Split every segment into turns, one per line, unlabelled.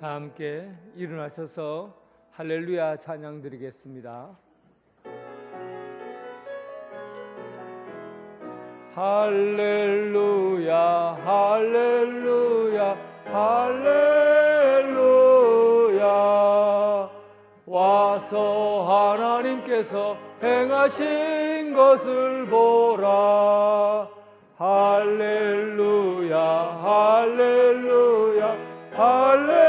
다 함께 일어나셔서 할렐루야 찬양 드리겠습니다. 할렐루야 할렐루야 할렐루야. 와서 하나님께서 행하신 것을 보라. 할렐루야 할렐루야 할렐루야.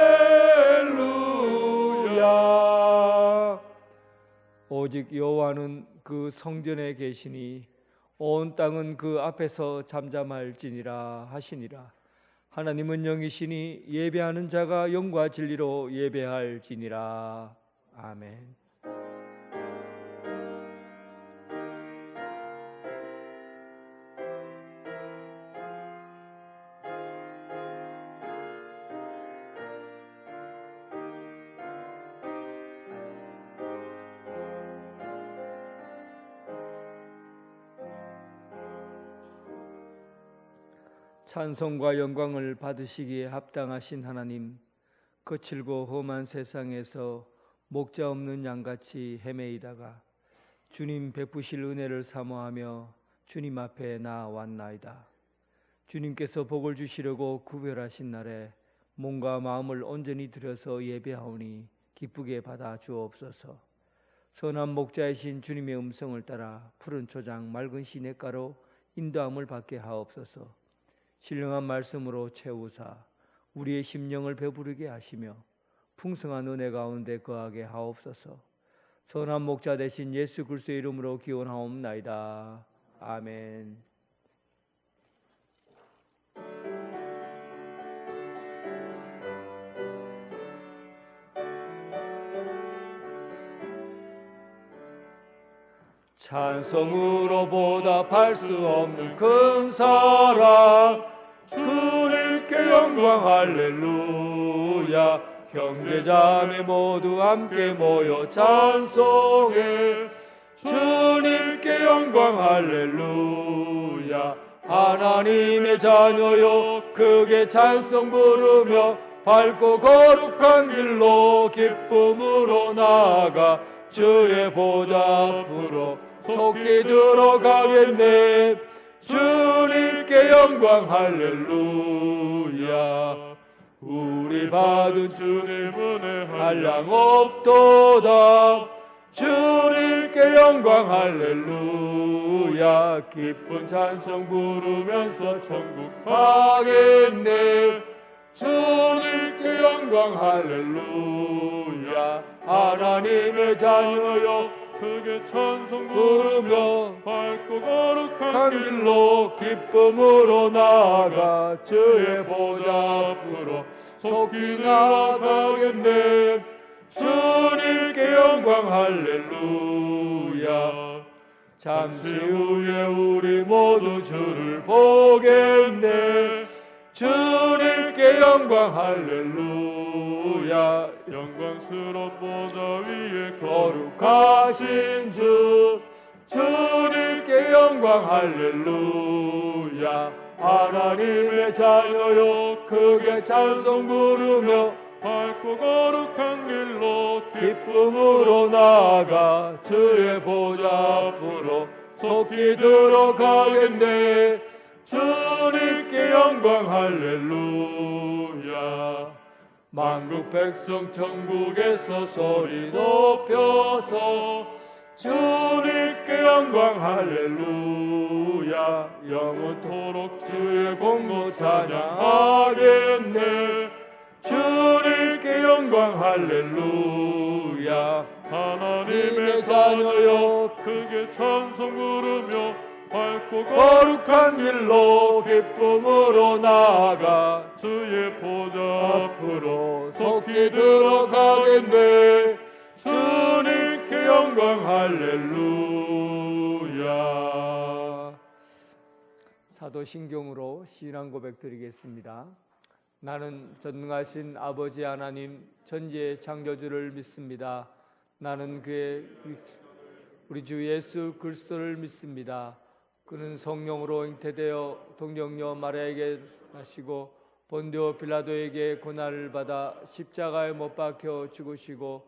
오직 여호와는 그 성전에 계시니 온 땅은 그 앞에서 잠잠할지니라 하시니라. 하나님은 영이시니 예배하는 자가 영과 진리로 예배할지니라. 아멘. 찬송과 영광을 받으시기에 합당하신 하나님, 거칠고 험한 세상에서 목자 없는 양같이 헤매이다가 주님 베푸실 은혜를 사모하며 주님 앞에 나아왔나이다. 주님께서 복을 주시려고 구별하신 날에 몸과 마음을 온전히 들여서 예배하오니 기쁘게 받아 주옵소서. 선한 목자이신 주님의 음성을 따라 푸른 초장 맑은 시냇가로 인도함을 받게 하옵소서. 신령한 말씀으로 채우사 우리의 심령을 배부르게 하시며 풍성한 은혜 가운데 거하게 하옵소서. 선한 목자 되신 예수 그리스도의 이름으로 기원하옵나이다. 아멘. 찬송으로 보답할 수 없는 큰 사랑, 주님께 영광 할렐루야. 형제자매 모두 함께 모여 찬송해. 주님께 영광 할렐루야. 하나님의 자녀여 크게 찬송 부르며 밝고 거룩한 길로 기쁨으로 나아가 주의 보좌 앞으로 속히 들어가겠네. 주님께 영광 할렐루야. 우리 받은 주님 은혜 한량 없도다. 주님께 영광 할렐루야. 기쁜 찬송 부르면서 천국 가겠네. 주님께 영광 할렐루야. 하나님의 자녀여 크게 찬송 부르며 밝고 거룩한 길로 기쁨으로 나아가 주의 보좌 앞으로 속히 나아가겠네. 주님께 영광 할렐루야. 잠시 후에 우리 모두 주를 보겠네. 주님께 영광 할렐루야. 영광스러운 보좌 위에 거룩하신 주, 주님께 영광 할렐루야. 하나님의 자녀여 크게 찬송 부르며 밝고 거룩한 길로 기쁨으로 나아가 주의 보좌 앞으로 속히 들어가겠네. 주님께 영광 할렐루야. 만국 백성 천국에서 소리 높여서 주님께 영광 할렐루야. 영원토록 주의 공로 찬양하겠네. 주님께 영광 할렐루야. 하나님의 자녀여 크게 찬송 부르며 밝고 거룩한 길로 기쁨으로 나아가 주의 보좌 앞으로 속히 들어가겠네. 주님께 영광 할렐루야. 사도신경으로 신앙 고백 드리겠습니다. 나는 전능하신 아버지 하나님 천지의 창조주를 믿습니다. 나는 우리 주 예수 그리스도를 믿습니다. 그는 성령으로 잉태되어 동정녀 마리아에게 나시고 본디오 빌라도에게 고난을 받아 십자가에 못 박혀 죽으시고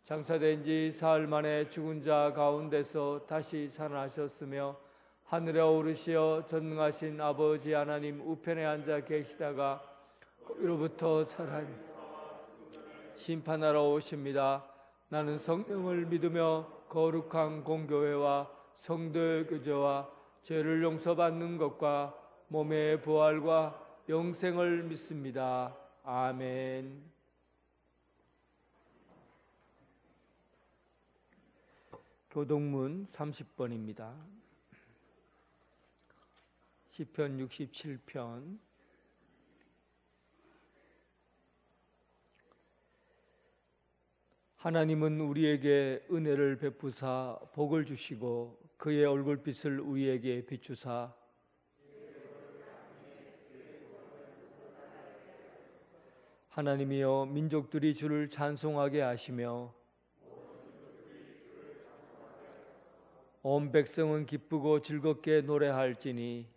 장사된 지 사흘 만에 죽은 자 가운데서 다시 살아나셨으며 하늘에 오르시어 전능하신 아버지 하나님 우편에 앉아 계시다가 거기로부터 살아 심판하러 오십니다. 나는 성령을 믿으며 거룩한 공교회와 성도의 교제와 죄를 용서받는 것과 몸의 부활과 영생을 믿습니다. 아멘. 교동문 30번입니다. 시편 67편. 하나님은 우리에게 은혜를 베푸사 복을 주시고 그의 얼굴빛을 우리에게 비추사 하나님이여 민족들이 주를 찬송하게 하시며 온 백성은 기쁘고 즐겁게 노래할지니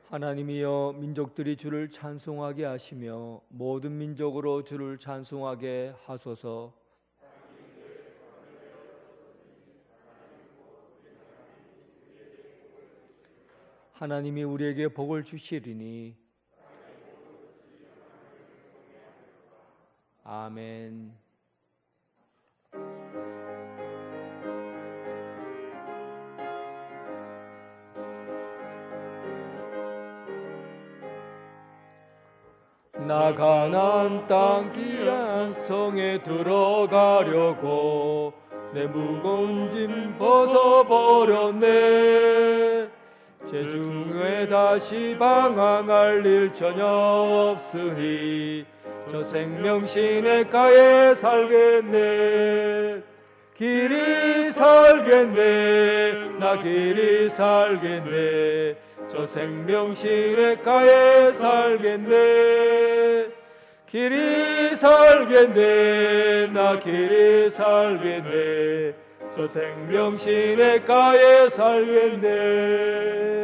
하나님이여 민족들이 주를 찬송하게 하시며 모든 민족으로 주를 찬송하게 하소서. 하나님이 우리에게 복을 주시리니 아멘. 나 가나안 땅 귀한 성에 들어가려고 내 무거운 짐 벗어버렸네. 제중에 다시 방황할 일 전혀 없으니 저 생명 시냇가에 살겠네. 길이 살겠네. 나 길이 살겠네. 저 생명 시냇가에 살겠네. 길이 살겠네. 나 길이 살겠네. 저 생명 시냇가에 살겠네.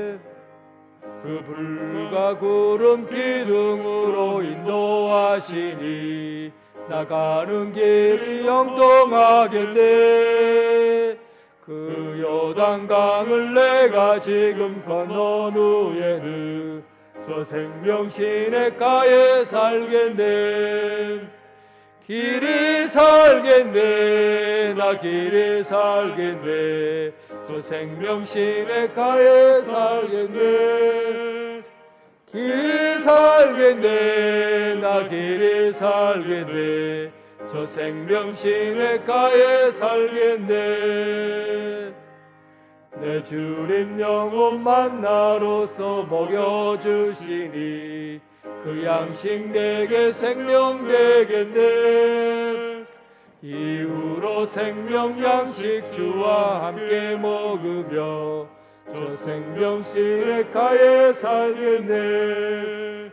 그 불과 구름 기둥으로 인도하시니 나가는 길이 영통하겠네. 그 요단강을 내가 지금 건넌 후에는 저 생명 시냇가에 살겠네. 길이 살겠네. 나 길이 살겠네. 저 생명 시냇가에 살겠네. 길이 살겠네. 나 길이 살겠네. 저 생명 시냇가에 살겠네. 내 주님 영혼 만나로서 먹여주시니 그 양식 내게 생명 되겠네. 이후로 생명 양식 주와 함께 먹으며 저 생명 시냇가에 살겠네.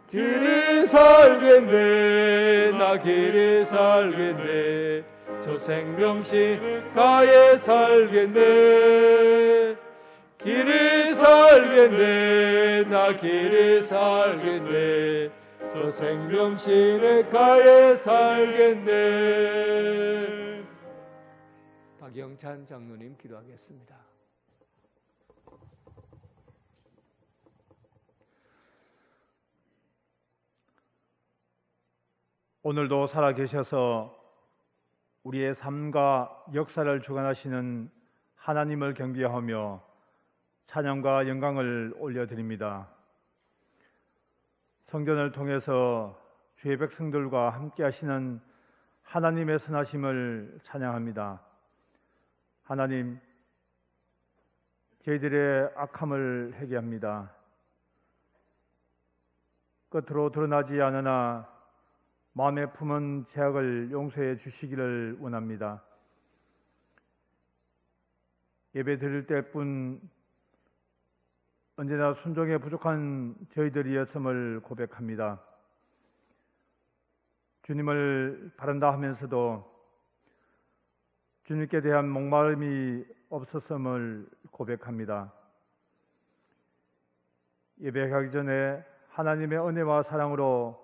길이 살겠네. 나 길이 살겠네. 저 생명 시냇가에 살겠네. 길이 살겠네. 나 길이 살겠네. 저 생명 시냇가에 살겠네. 박영찬 장로님 기도하겠습니다.
오늘도 살아계셔서 우리의 삶과 역사를 주관하시는 하나님을 경배하며 찬양과 영광을 올려드립니다. 성전을 통해서 주의 백성들과 함께 하시는 하나님의 선하심을 찬양합니다. 하나님, 저희들의 악함을 회개합니다. 겉으로 드러나지 않으나 마음에 품은 죄악을 용서해 주시기를 원합니다. 예배 드릴 때뿐 언제나 순종에 부족한 저희들이었음을 고백합니다. 주님을 바란다 하면서도 주님께 대한 목마름이 없었음을 고백합니다. 예배하기 전에 하나님의 은혜와 사랑으로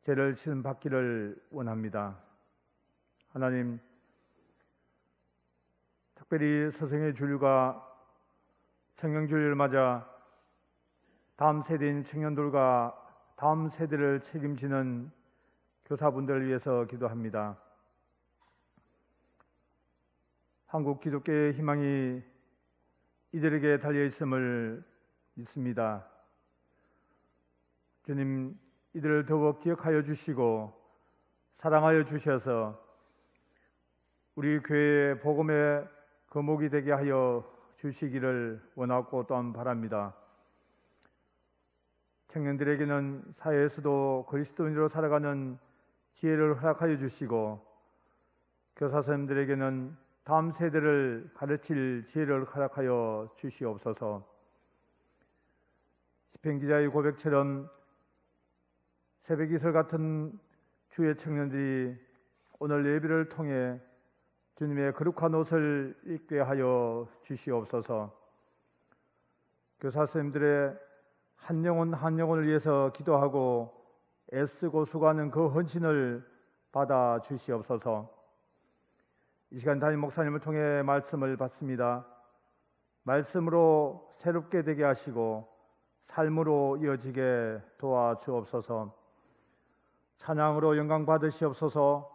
죄를 지음받기를 원합니다. 하나님, 특별히 스승의 주일과 청년주일을 맞아 다음 세대인 청년들과 다음 세대를 책임지는 교사분들을 위해서 기도합니다. 한국 기독교의 희망이 이들에게 달려 있음을 믿습니다. 주님, 이들을 더욱 기억하여 주시고 사랑하여 주셔서 우리 교회의 복음의 거목이 되게 하여 주시기를 원하고 또한 바랍니다. 청년들에게는 사회에서도 그리스도인으로 살아가는 기회를 허락하여 주시고 교사 선생님들에게는 다음 세대를 가르칠 지혜를 허락하여 주시옵소서. 시편 기자의 고백처럼 새벽 이슬 같은 주의 청년들이 오늘 예배를 통해 주님의 거룩한 옷을 입게 하여 주시옵소서. 교사 선생님들의 한 영혼 한 영혼을 위해서 기도하고 애쓰고 수고하는 그 헌신을 받아 주시옵소서. 이 시간 담임 목사님을 통해 말씀을 받습니다. 말씀으로 새롭게 되게 하시고 삶으로 이어지게 도와주옵소서. 찬양으로 영광 받으시옵소서.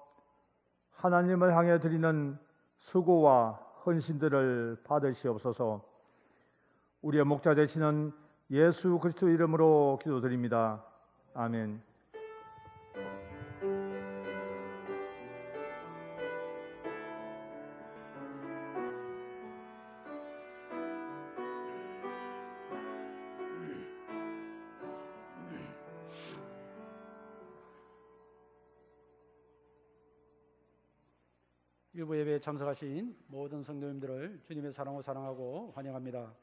하나님을 향해 드리는 수고와 헌신들을 받으시옵소서. 우리의 목자 되시는 예수 그리스도 이름으로 기도드립니다. 아멘.
일부 예배에 참석하신 모든 성도님들을 주님의 사랑으로 사랑하고 환영합니다.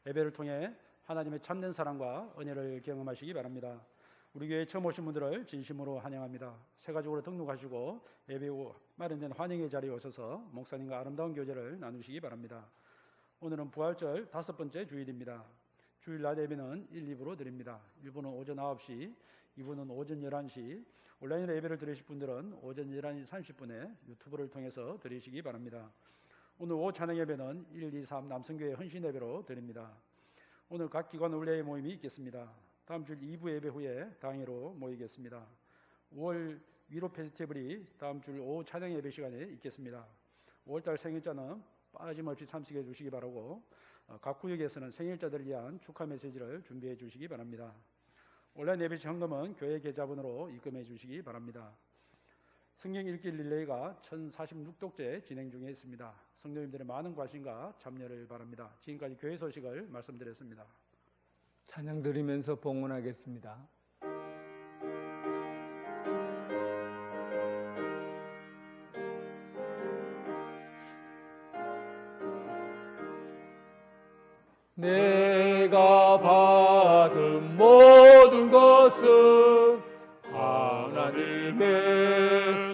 예배를 통해 하나님의 참된 사랑과 은혜를 경험하시기 바랍니다. 우리 교회에 처음 오신 분들을 진심으로 환영합니다. 새 가족으로 등록하시고 예배 후 마련된 환영의 자리에 오셔서 목사님과 아름다운 교제를 나누시기 바랍니다. 오늘은 부활절 5번째 주일입니다. 주일 낮 예배는 1, 2부로 드립니다. 1부는 오전 9시, 2부는 오전 11시, 온라인으로 예배를 드리실 분들은 오전 11시 30분에 유튜브를 통해서 드리시기 바랍니다. 오늘 오후 찬양 예배는 1, 2, 3 남성교회 헌신 예배로 드립니다. 오늘 각 기관 올레 모임이 있겠습니다. 다음 주 2부 예배 후에 당회로 모이겠습니다. 5월 위로 페스티벌이 다음 주 오후 찬양 예배 시간에 있겠습니다. 5월달 생일자는 빠짐없이 참석해 주시기 바라고 각 구역에서는 생일자들을 위한 축하 메시지를 준비해 주시기 바랍니다. 온라인 예배 현금은 교회 계좌번호로 입금해 주시기 바랍니다. 성경 읽기 릴레이가 1046독째 진행 중에 있습니다. 성도님들의 많은 관심과 참여를 바랍니다. 지금까지 교회 소식을 말씀드렸습니다.
찬양 드리면서 봉헌하겠습니다. 내가 받은 모든 것은 하나님의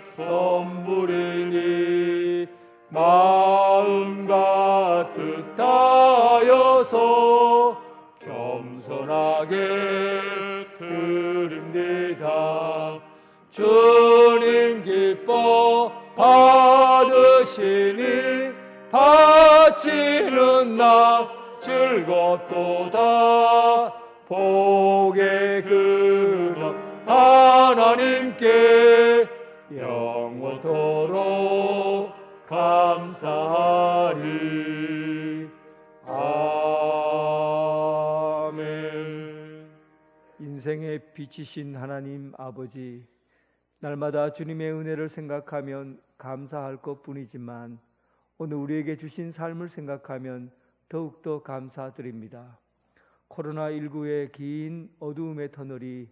선물이니 마음 가득 다하여서 겸손하게 드립니다. 주님 기뻐 받으시니 바치는 나 즐겁도다. 복의 근원 하나님께 영원토록 감사하리. 아멘. 인생의 빛이신 하나님 아버지, 날마다 주님의 은혜를 생각하면 감사할 것뿐이지만 오늘 우리에게 주신 삶을 생각하면 더욱더 감사드립니다. 코로나19의 긴 어두움의 터널이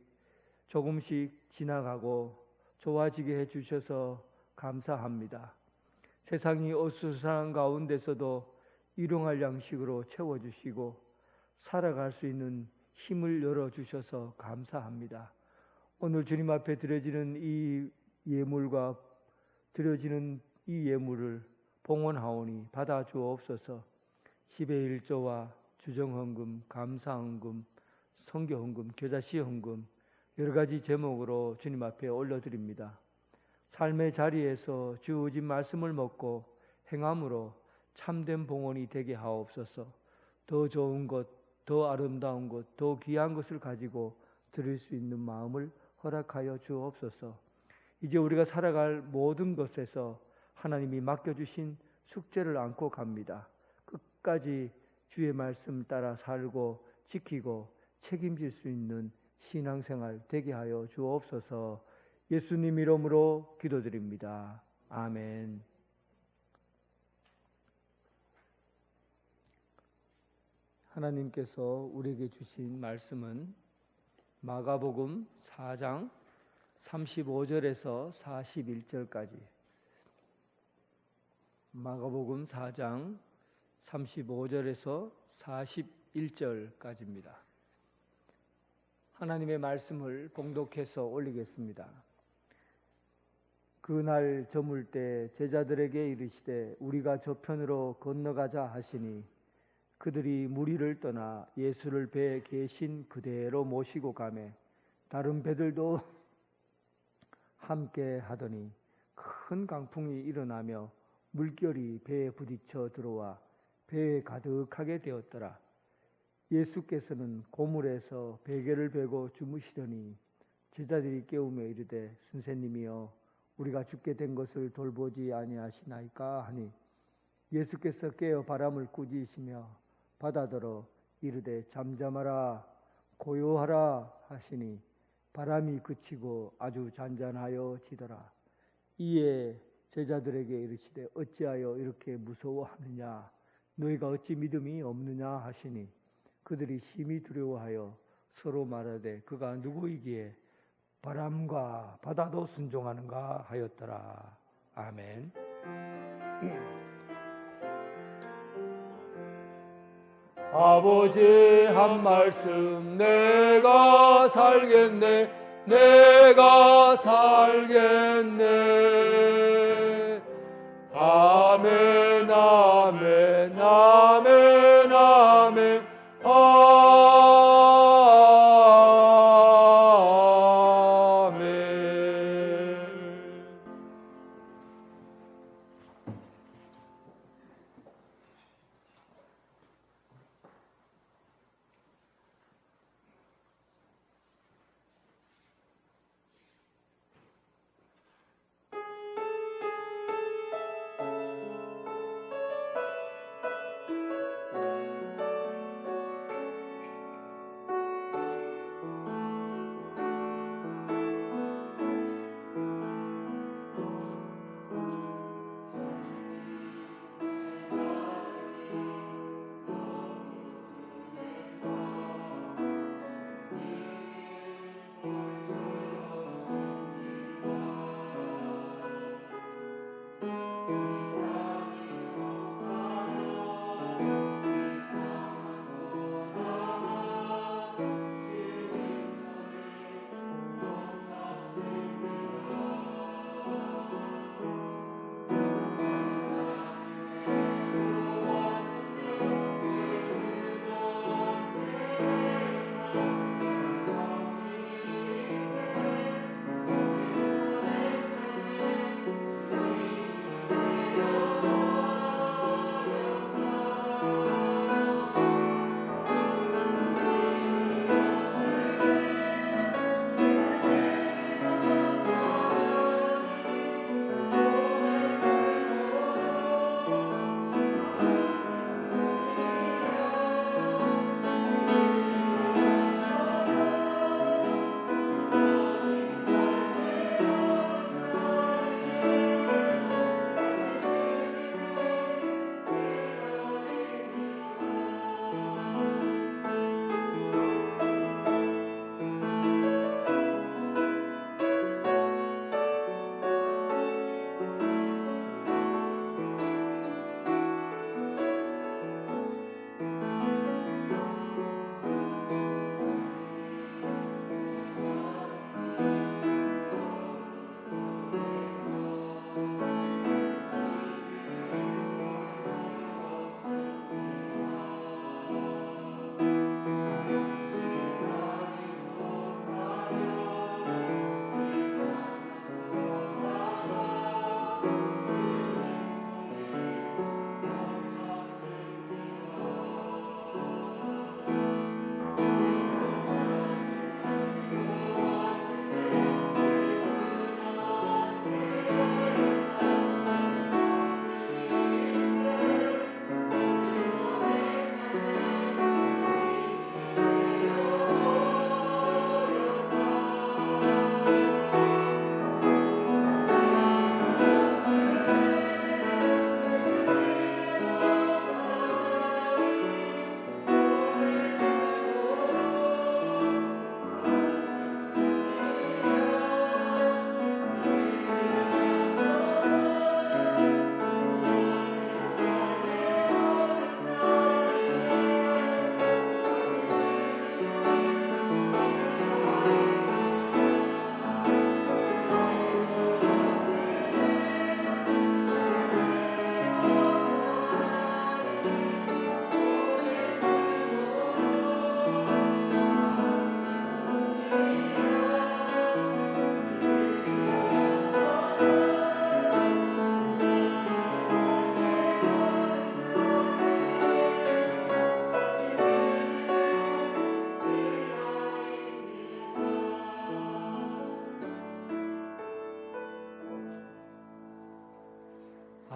조금씩 지나가고 좋아지게 해주셔서 감사합니다. 세상이 어수선한 가운데서도 일용할 양식으로 채워주시고 살아갈 수 있는 힘을 열어주셔서 감사합니다. 오늘 주님 앞에 드려지는 이 예물과 드려지는 이 예물을 봉헌하오니 받아 주옵소서. 10의 1조와 주정헌금, 감사헌금, 선교헌금, 교자시헌금 여러 가지 제목으로 주님 앞에 올려드립니다. 삶의 자리에서 주어진 말씀을 먹고 행함으로 참된 봉헌이 되게 하옵소서. 더 좋은 것, 더 아름다운 것, 더 귀한 것을 가지고 드릴 수 있는 마음을 허락하여 주옵소서. 이제 우리가 살아갈 모든 것에서 하나님이 맡겨주신 숙제를 안고 갑니다. 끝까지 주의 말씀 따라 살고 지키고 책임질 수 있는 신앙생활 되게 하여 주옵소서. 예수님 이름으로 기도드립니다. 아멘. 하나님께서 우리에게 주신 말씀은 마가복음 4장 35절에서 41절까지, 마가복음 4장 35절에서 41절까지입니다. 하나님의 말씀을 봉독해서 올리겠습니다. 그날 저물 때 제자들에게 이르시되 우리가 저편으로 건너가자 하시니 그들이 무리를 떠나 예수를 배에 계신 그대로 모시고 가매 다른 배들도 함께 하더니 큰 강풍이 일어나며 물결이 배에 부딪혀 들어와 배에 가득하게 되었더라. 예수께서는 고물에서 베개를 베고 주무시더니 제자들이 깨우며 이르되 선생님이여 우리가 죽게 된 것을 돌보지 아니하시나이까 하니 예수께서 깨어 바람을 꾸짖으시며 바다더러 이르되 잠잠하라 고요하라 하시니 바람이 그치고 아주 잔잔하여 지더라. 이에 제자들에게 이르시되 어찌하여 이렇게 무서워하느냐 너희가 어찌 믿음이 없느냐 하시니 그들이 심히 두려워하여 서로 말하되 그가 누구이기에 바람과 바다도 순종하는가 하였더라. 아멘. 아버지 한 말씀 내가 살겠네 내가 살겠네. 아멘 아멘 아멘 아멘 아멘.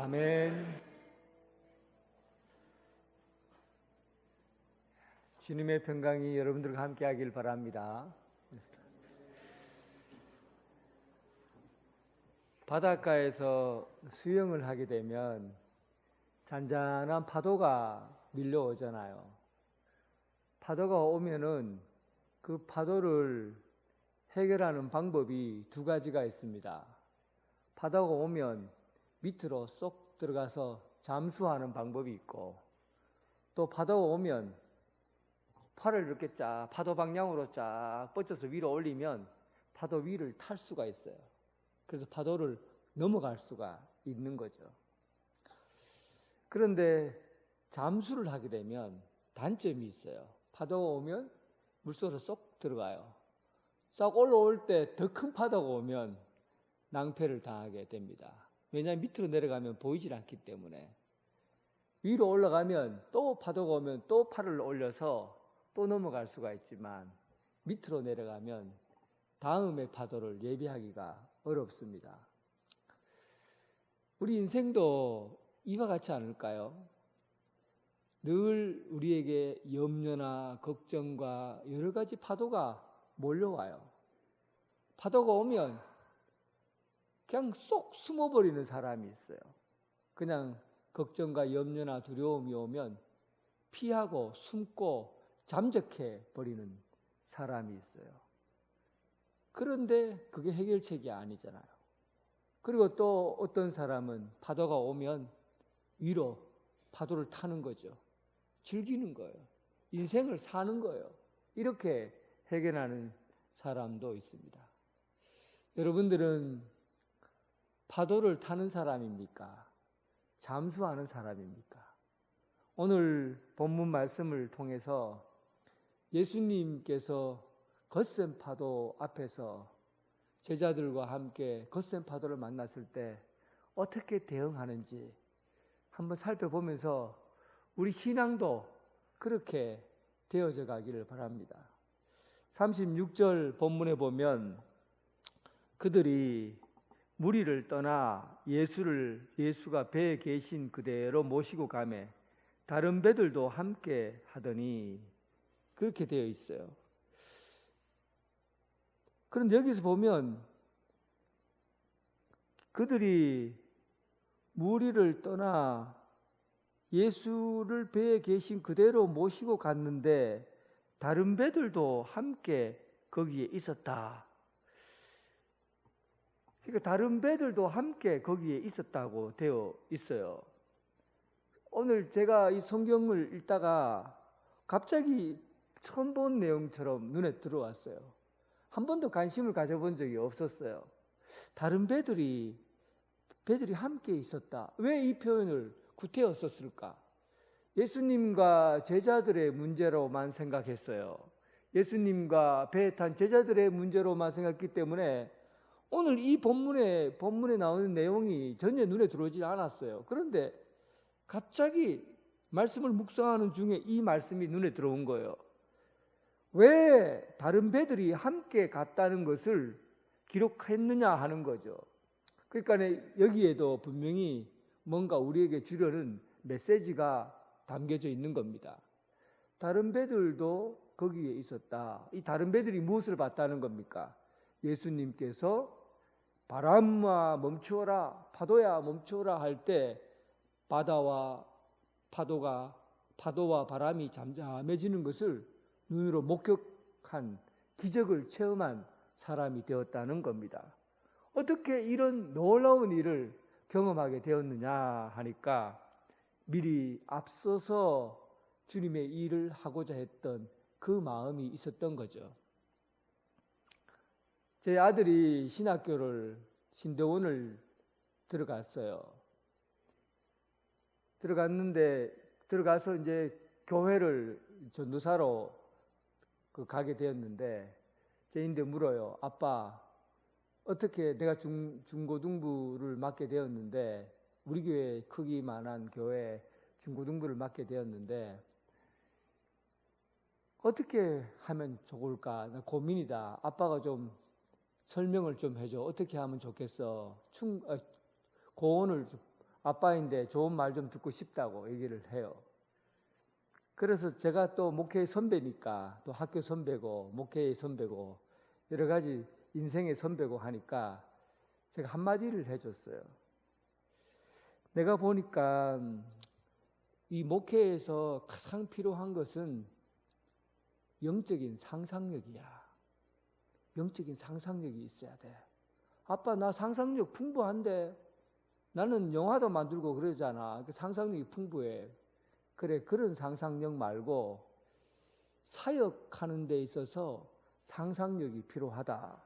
아멘. 주님의 평강이 여러분들과 함께 하길 바랍니다. 바닷가에서 수영을 하게 되면 잔잔한 파도가 밀려오잖아요. 파도가 오면은 그 파도를 해결하는 방법이 두 가지가 있습니다. 파도가 오면 밑으로 쏙 들어가서 잠수하는 방법이 있고, 또 파도가 오면 팔을 이렇게 쫙 파도 방향으로 쫙 뻗쳐서 위로 올리면 파도 위를 탈 수가 있어요. 그래서 파도를 넘어갈 수가 있는 거죠. 그런데 잠수를 하게 되면 단점이 있어요. 파도가 오면 물속으로 쏙 들어가요. 싹 올라올 때 더 큰 파도가 오면 낭패를 당하게 됩니다. 왜냐하면 밑으로 내려가면 보이질 않기 때문에. 위로 올라가면 또 파도가 오면 또 팔을 올려서 또 넘어갈 수가 있지만, 밑으로 내려가면 다음의 파도를 예비하기가 어렵습니다. 우리 인생도 이와 같지 않을까요? 늘 우리에게 염려나 걱정과 여러 가지 파도가 몰려와요. 파도가 오면 그냥 쏙 숨어버리는 사람이 있어요. 그냥 걱정과 염려나 두려움이 오면 피하고 숨고 잠적해 버리는 사람이 있어요. 그런데 그게 해결책이 아니잖아요. 그리고 또 어떤 사람은 파도가 오면 위로 파도를 타는 거죠. 즐기는 거예요. 인생을 사는 거예요. 이렇게 해결하는 사람도 있습니다. 여러분들은 파도를 타는 사람입니까? 잠수하는 사람입니까? 오늘 본문 말씀을 통해서 예수님께서 거센 파도 앞에서 제자들과 함께 거센 파도를 만났을 때 어떻게 대응하는지 한번 살펴보면서 우리 신앙도 그렇게 되어져 가기를 바랍니다. 36절 본문에 보면 그들이 무리를 떠나 예수가 배에 계신 그대로 모시고 가매 다른 배들도 함께 하더니, 그렇게 되어 있어요. 그런데 여기서 보면 그들이 무리를 떠나 예수를 배에 계신 그대로 모시고 갔는데 다른 배들도 함께 거기에 있었다. 그러니까 다른 배들도 함께 거기에 있었다고 되어 있어요. 오늘 제가 이 성경을 읽다가 갑자기 처음 본 내용처럼 눈에 들어왔어요. 한 번도 관심을 가져본 적이 없었어요. 다른 배들이 함께 있었다. 왜 이 표현을 구태여 썼을까? 예수님과 제자들의 문제로만 생각했어요. 예수님과 배에 탄 제자들의 문제로만 생각했기 때문에 오늘 이 본문에 나오는 내용이 전혀 눈에 들어오지 않았어요. 그런데 갑자기 말씀을 묵상하는 중에 이 말씀이 눈에 들어온 거예요. 왜 다른 배들이 함께 갔다는 것을 기록했느냐 하는 거죠. 그러니까 여기에도 분명히 뭔가 우리에게 주려는 메시지가 담겨져 있는 겁니다. 다른 배들도 거기에 있었다. 이 다른 배들이 무엇을 봤다는 겁니까? 예수님께서 바람아 멈추어라, 파도야 멈추어라 할 때 바다와 파도와 바람이 잠잠해지는 것을 눈으로 목격한, 기적을 체험한 사람이 되었다는 겁니다. 어떻게 이런 놀라운 일을 경험하게 되었느냐 하니까 미리 앞서서 주님의 일을 하고자 했던 그 마음이 있었던 거죠. 제 아들이 신대원을 들어갔어요. 들어가서 이제 교회를 전도사로 가게 되었는데 제인데 물어요. 아빠, 어떻게 내가 중고등부를 맡게 되었는데, 우리 교회 크기만한 교회 중고등부를 맡게 되었는데 어떻게 하면 좋을까? 나 고민이다. 아빠가 좀 설명을 좀 해줘. 어떻게 하면 좋겠어? 고언을 아빠인데 좋은 말 좀 듣고 싶다고 얘기를 해요. 그래서 제가 또 목회의 선배니까, 또 학교 선배고 목회의 선배고 여러 가지 인생의 선배고 하니까 제가 한마디를 해줬어요. 내가 보니까 이 목회에서 가장 필요한 것은 영적인 상상력이야. 영적인 상상력이 있어야 돼. 아빠, 나 상상력 풍부한데, 나는 영화도 만들고 그러잖아. 상상력이 풍부해. 그래, 그런 상상력 말고 사역하는 데 있어서 상상력이 필요하다.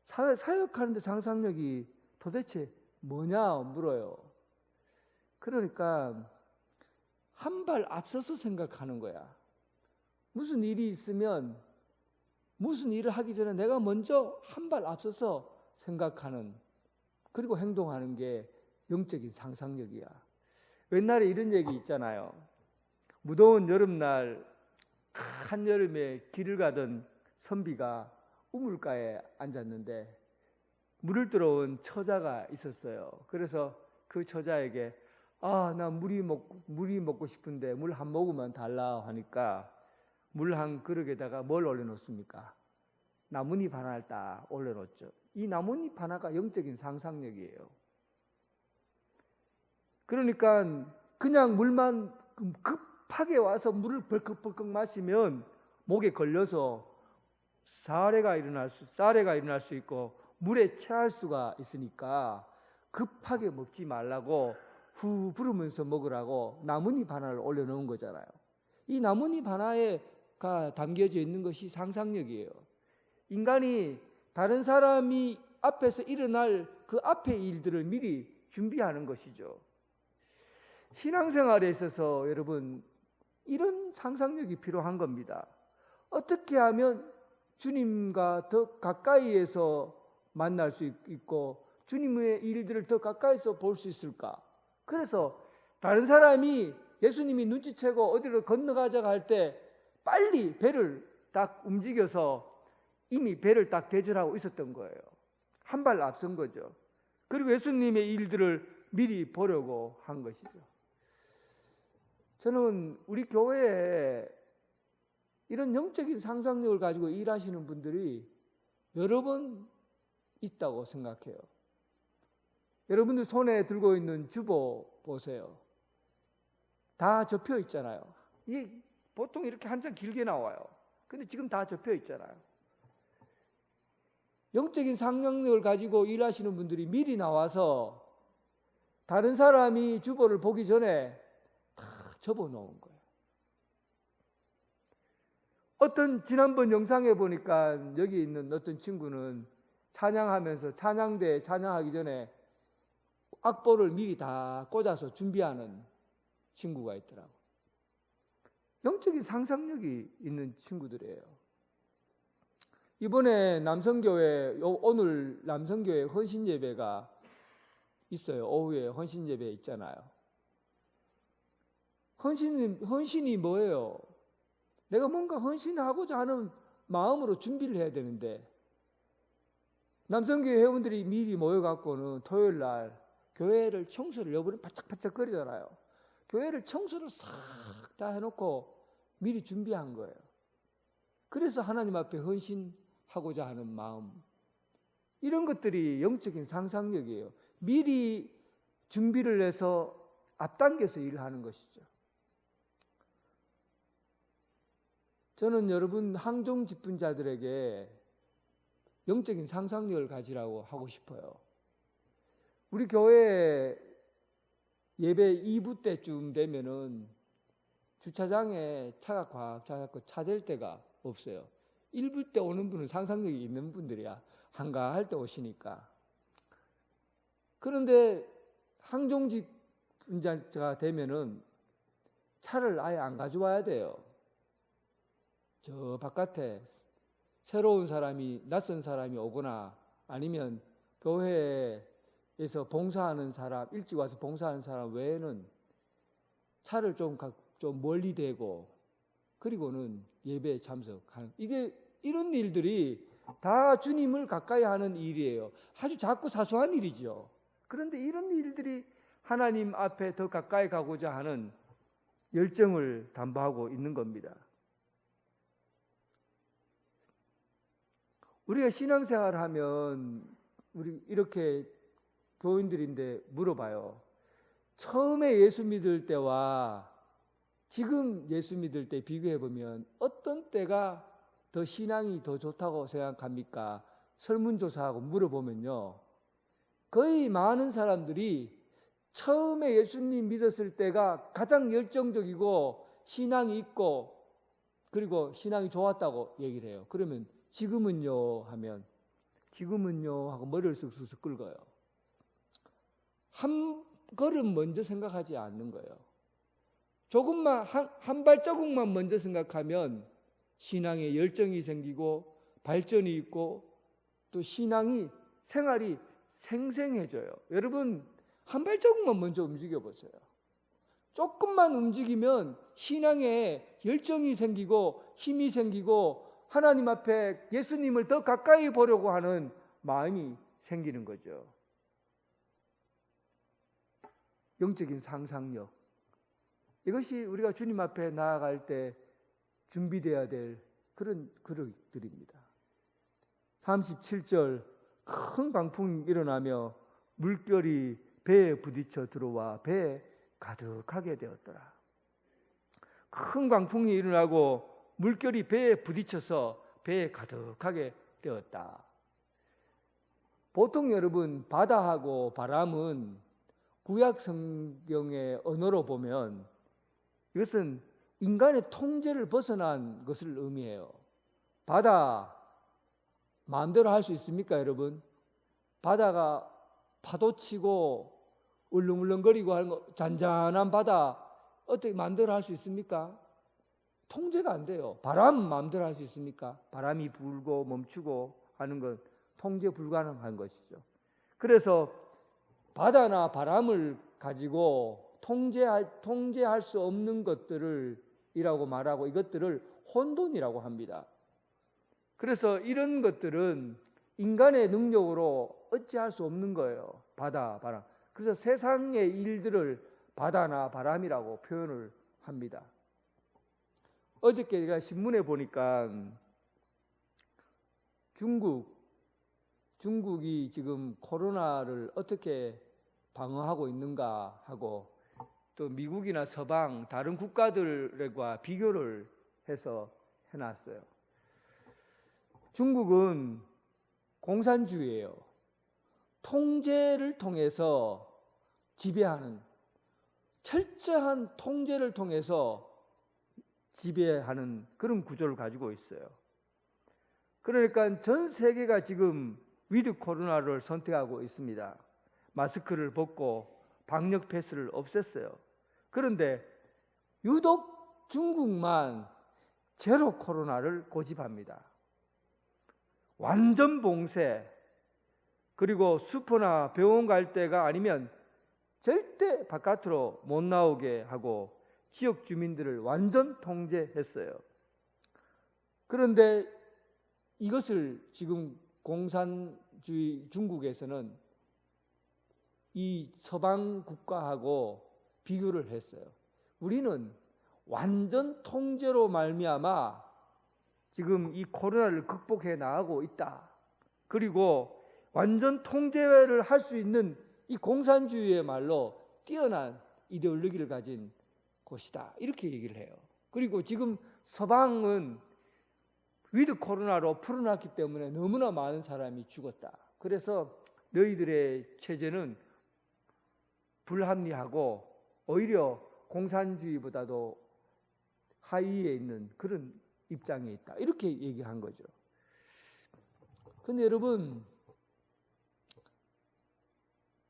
사역하는 데 상상력이 도대체 뭐냐 물어요. 그러니까 한 발 앞서서 생각하는 거야. 무슨 일이 있으면 무슨 일을 하기 전에 내가 먼저 한 발 앞서서 생각하는, 그리고 행동하는 게 영적인 상상력이야. 옛날에 이런 얘기 있잖아요. 무더운 여름날 한여름에 길을 가던 선비가 우물가에 앉았는데 물을 들어온 처자가 있었어요. 그래서 그 처자에게 나 물이 먹고 싶은데 물 한 모금만 달라 하니까 물 한 그릇에다가 뭘 올려놓습니까? 나뭇잎 하나를 딱 올려놓죠. 이 나뭇잎 하나가 영적인 상상력이에요. 그러니까 그냥 물만 급하게 와서 물을 벌컥벌컥 마시면 목에 걸려서 사례가 일어날 수 있고 물에 체할 수가 있으니까 급하게 먹지 말라고 후 부르면서 먹으라고 나뭇잎 하나를 올려놓은 거잖아요. 이 나뭇잎 하나에가 담겨져 있는 것이 상상력이에요. 인간이 다른 사람이 앞에서 일어날 그 앞의 일들을 미리 준비하는 것이죠. 신앙생활에 있어서 여러분, 이런 상상력이 필요한 겁니다. 어떻게 하면 주님과 더 가까이에서 만날 수 있고 주님의 일들을 더 가까이서 볼 수 있을까? 그래서 다른 사람이 예수님이 눈치채고 어디로 건너가자고 할 때 빨리 배를 딱 움직여서 이미 배를 딱 대절하고 있었던 거예요. 한 발 앞선 거죠. 그리고 예수님의 일들을 미리 보려고 한 것이죠. 저는 우리 교회에 이런 영적인 상상력을 가지고 일하시는 분들이 여러 번 있다고 생각해요. 여러분들 손에 들고 있는 주보 보세요. 다 접혀 있잖아요. 이게 보통 이렇게 한 장 길게 나와요. 근데 지금 다 접혀 있잖아요. 영적인 상상력을 가지고 일하시는 분들이 미리 나와서 다른 사람이 주보를 보기 전에 다 접어 놓은 거예요. 지난번 영상에 보니까 여기 있는 어떤 친구는 찬양하면서 찬양대 찬양하기 전에 악보를 미리 다 꽂아서 준비하는 친구가 있더라고요. 영적인 상상력이 있는 친구들이에요. 이번에 오늘 남성교회 헌신예배가 있어요. 오후에 헌신예배 있잖아요. 헌신이 뭐예요? 내가 뭔가 헌신하고자 하는 마음으로 준비를 해야 되는데, 남성교회 회원들이 미리 모여갖고는 토요일 날 교회를 청소를 여러분은 바짝바짝 거리잖아요. 교회를 청소를 싹 다 해놓고 미리 준비한 거예요. 그래서 하나님 앞에 헌신하고자 하는 마음, 이런 것들이 영적인 상상력이에요. 미리 준비를 해서 앞당겨서 일을 하는 것이죠. 저는 여러분 항종 집분자들에게 영적인 상상력을 가지라고 하고 싶어요. 우리 교회 예배 2부 때쯤 되면은 주차장에 차가 꽉 차서 차댈 데가 없어요. 1부 때 오는 분은 상상력이 있는 분들이야. 한가할 때 오시니까. 그런데 항종직 분자가 되면은 차를 아예 안 가져와야 돼요. 저 바깥에 새로운 사람이, 낯선 사람이 오거나 아니면 교회에서 봉사하는 사람, 일찍 와서 봉사하는 사람 외에는 차를 좀 멀리 대고 그리고는 예배에 참석하는, 이런 일들이 다 주님을 가까이 하는 일이에요. 아주 작고 사소한 일이죠. 그런데 이런 일들이 하나님 앞에 더 가까이 가고자 하는 열정을 담보하고 있는 겁니다. 우리가 신앙생활을 하면 우리 이렇게 교인들인데 물어봐요. 처음에 예수 믿을 때와 지금 예수 믿을 때 비교해 보면 어떤 때가 더 신앙이 더 좋다고 생각합니까? 설문조사하고 물어보면요, 거의 많은 사람들이 처음에 예수님 믿었을 때가 가장 열정적이고 신앙이 있고 그리고 신앙이 좋았다고 얘기를 해요. 그러면 지금은요 하면 지금은요 하고 머리를 쓱쓱 긁어요. 한 걸음 먼저 생각하지 않는 거예요. 조금만 한 발자국만 먼저 생각하면 신앙에 열정이 생기고 발전이 있고 또 신앙이 생활이 생생해져요. 여러분 한 발자국만 먼저 움직여 보세요. 조금만 움직이면 신앙에 열정이 생기고 힘이 생기고 하나님 앞에 예수님을 더 가까이 보려고 하는 마음이 생기는 거죠. 영적인 상상력. 이것이 우리가 주님 앞에 나아갈 때 준비되어야 될 그런 그릇들입니다. 37절 큰 강풍이 일어나며 물결이 배에 부딪혀 들어와 배에 가득하게 되었더라. 큰 강풍이 일어나고 물결이 배에 부딪혀서 배에 가득하게 되었다. 보통 여러분 바다하고 바람은 구약 성경의 언어로 보면 이것은 인간의 통제를 벗어난 것을 의미해요. 바다 마음대로 할 수 있습니까, 여러분? 바다가 파도치고 울렁울렁거리고 하는 거, 잔잔한 바다 어떻게 마음대로 할 수 있습니까? 통제가 안 돼요. 바람 마음대로 할 수 있습니까? 바람이 불고 멈추고 하는 건 통제 불가능한 것이죠. 그래서 바다나 바람을 가지고 통제할 수 없는 것들을 이라고 말하고 이것들을 혼돈이라고 합니다. 그래서 이런 것들은 인간의 능력으로 어찌할 수 없는 거예요. 바다, 바람. 그래서 세상의 일들을 바다나 바람이라고 표현을 합니다. 어저께 제가 신문에 보니까 중국이 지금 코로나를 어떻게 방어하고 있는가 하고 또 미국이나 서방 다른 국가들과 비교를 해서 해놨어요. 중국은 공산주의예요. 통제를 통해서 지배하는, 철저한 통제를 통해서 지배하는 그런 구조를 가지고 있어요. 그러니까 전 세계가 지금 위드 코로나를 선택하고 있습니다. 마스크를 벗고 방역 패스를 없앴어요. 그런데 유독 중국만 제로 코로나를 고집합니다. 완전 봉쇄, 그리고 슈퍼나 병원 갈 때가 아니면 절대 바깥으로 못 나오게 하고 지역 주민들을 완전 통제했어요. 그런데 이것을 지금 공산주의 중국에서는 이 서방 국가하고 비교를 했어요. 우리는 완전 통제로 말미암아 지금 이 코로나를 극복해 나가고 있다. 그리고 완전 통제를 할 수 있는 이 공산주의의 말로 뛰어난 이데올로기를 가진 곳이다. 이렇게 얘기를 해요. 그리고 지금 서방은 위드 코로나로 풀어놨기 때문에 너무나 많은 사람이 죽었다. 그래서 너희들의 체제는 불합리하고 오히려 공산주의보다도 하위에 있는 그런 입장에 있다. 이렇게 얘기한 거죠. 근데 여러분,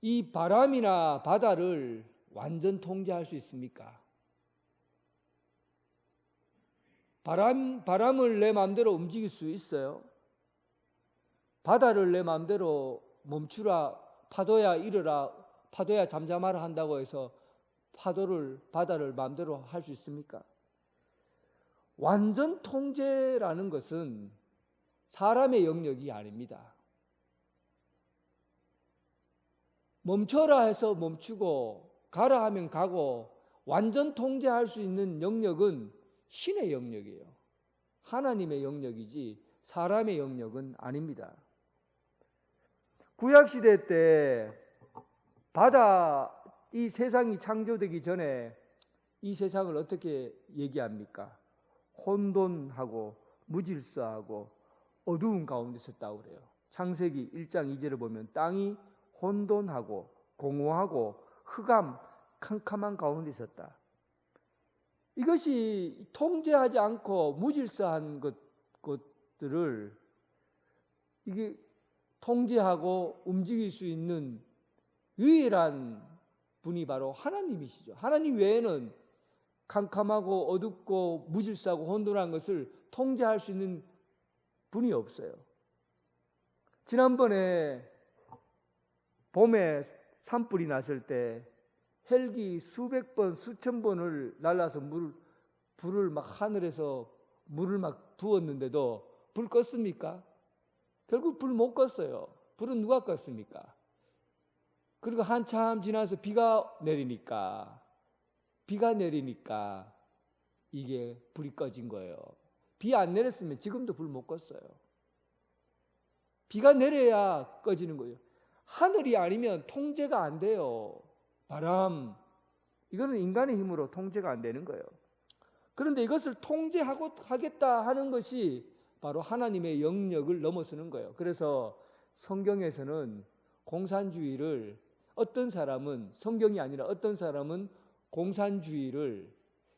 이 바람이나 바다를 완전 통제할 수 있습니까? 바람을 내 마음대로 움직일 수 있어요? 바다를 내 마음대로 멈추라, 파도야 일어라, 파도야 잠잠하라 한다고 해서 바다를 마음대로 할 수 있습니까? 완전 통제라는 것은 사람의 영역이 아닙니다. 멈춰라 해서 멈추고 가라 하면 가고 완전 통제할 수 있는 영역은 신의 영역이에요. 하나님의 영역이지 사람의 영역은 아닙니다. 구약시대 때 이 세상이 창조되기 전에 이 세상을 어떻게 얘기합니까? 혼돈하고 무질서하고 어두운 가운데 있었다고 그래요. 창세기 1장 2절을 보면 땅이 혼돈하고 공허하고 흑암 캄캄한 가운데 있었다. 이것이 통제하지 않고 무질서한 것들을 이게 통제하고 움직일 수 있는 유일한 분이 바로 하나님이시죠. 하나님 외에는 캄캄하고 어둡고 무질서하고 혼돈한 것을 통제할 수 있는 분이 없어요. 지난번에 봄에 산불이 났을 때 헬기 수백 번, 수천 번을 날라서 불을 막 하늘에서 물을 막 부었는데도 불 껐습니까? 결국 불 못 껐어요. 불은 누가 껐습니까? 그리고 한참 지나서 비가 내리니까 이게 불이 꺼진 거예요. 비 안 내렸으면 지금도 불 못 껐어요. 비가 내려야 꺼지는 거예요. 하늘이 아니면 통제가 안 돼요. 바람, 이거는 인간의 힘으로 통제가 안 되는 거예요. 그런데 이것을 통제하겠다 하는 것이 바로 하나님의 영역을 넘어서는 거예요. 그래서 성경에서는 공산주의를 어떤 사람은 성경이 아니라 어떤 사람은 공산주의를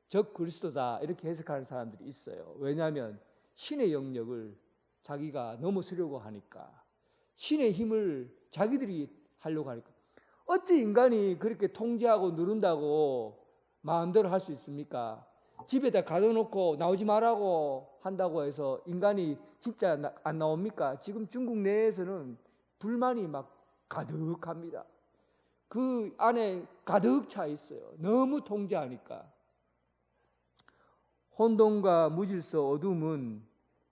적 그리스도다 이렇게 해석하는 사람들이 있어요. 왜냐하면 신의 영역을 자기가 넘어서려고 하니까, 신의 힘을 자기들이 하려고 하니까. 어찌 인간이 그렇게 통제하고 누른다고 마음대로 할 수 있습니까? 집에다 가둬놓고 나오지 말라고 한다고 해서 인간이 진짜 안 나옵니까? 지금 중국 내에서는 불만이 막 가득합니다. 그 안에 가득 차 있어요. 너무 통제하니까. 혼돈과 무질서, 어둠은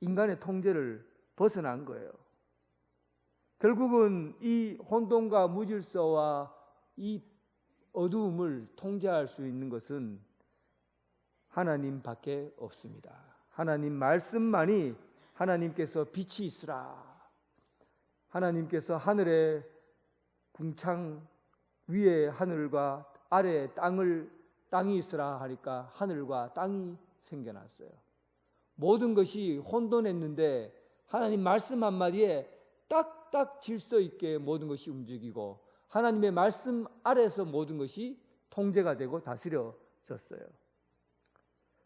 인간의 통제를 벗어난 거예요. 결국은 이 혼돈과 무질서와 이 어두움을 통제할 수 있는 것은 하나님밖에 없습니다. 하나님 말씀만이, 하나님께서 빛이 있으라, 하나님께서 하늘에 궁창 위에 하늘과 아래에 땅이 있으라 하니까 하늘과 땅이 생겨났어요. 모든 것이 혼돈했는데 하나님 말씀 한마디에 딱딱 질서 있게 모든 것이 움직이고 하나님의 말씀 아래에서 모든 것이 통제가 되고 다스려졌어요.